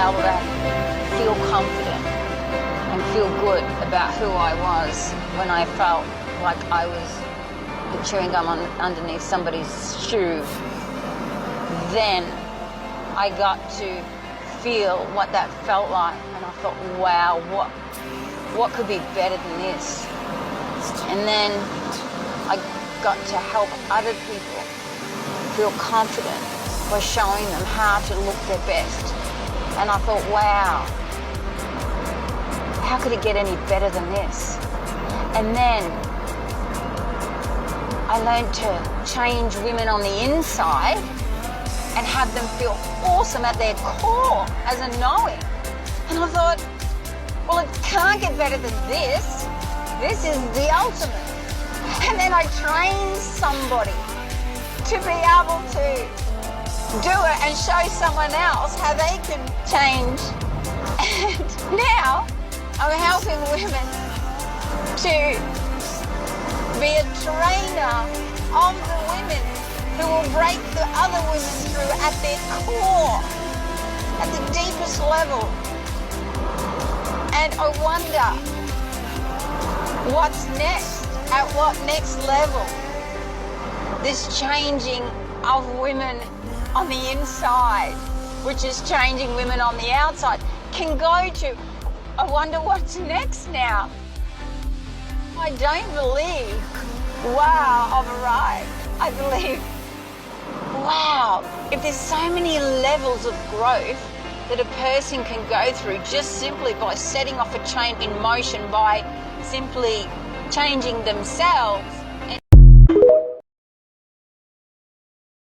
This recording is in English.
able to feel confident and feel good about who I was when I felt like I was the chewing gum underneath somebody's shoe. Then I got to feel what that felt like, and I thought, wow, what could be better than this? And then I got to help other people feel confident by showing them how to look their best. And I thought, wow, how could it get any better than this? And then I learned to change women on the inside and have them feel awesome at their core as a knowing. And I thought, well, it can't get better than this. This is the ultimate. And then I trained somebody to be able to do it and show someone else how they can change. And now I'm helping women to be a trainer of the women who will break the other women through at their core, at the deepest level. And I wonder what's next, at what next level this changing of women on the inside, which is changing women on the outside, can go to. I wonder what's next now. I don't believe, wow, I've arrived. I believe, wow, if there's so many levels of growth that a person can go through just simply by setting off a chain in motion, by simply changing themselves,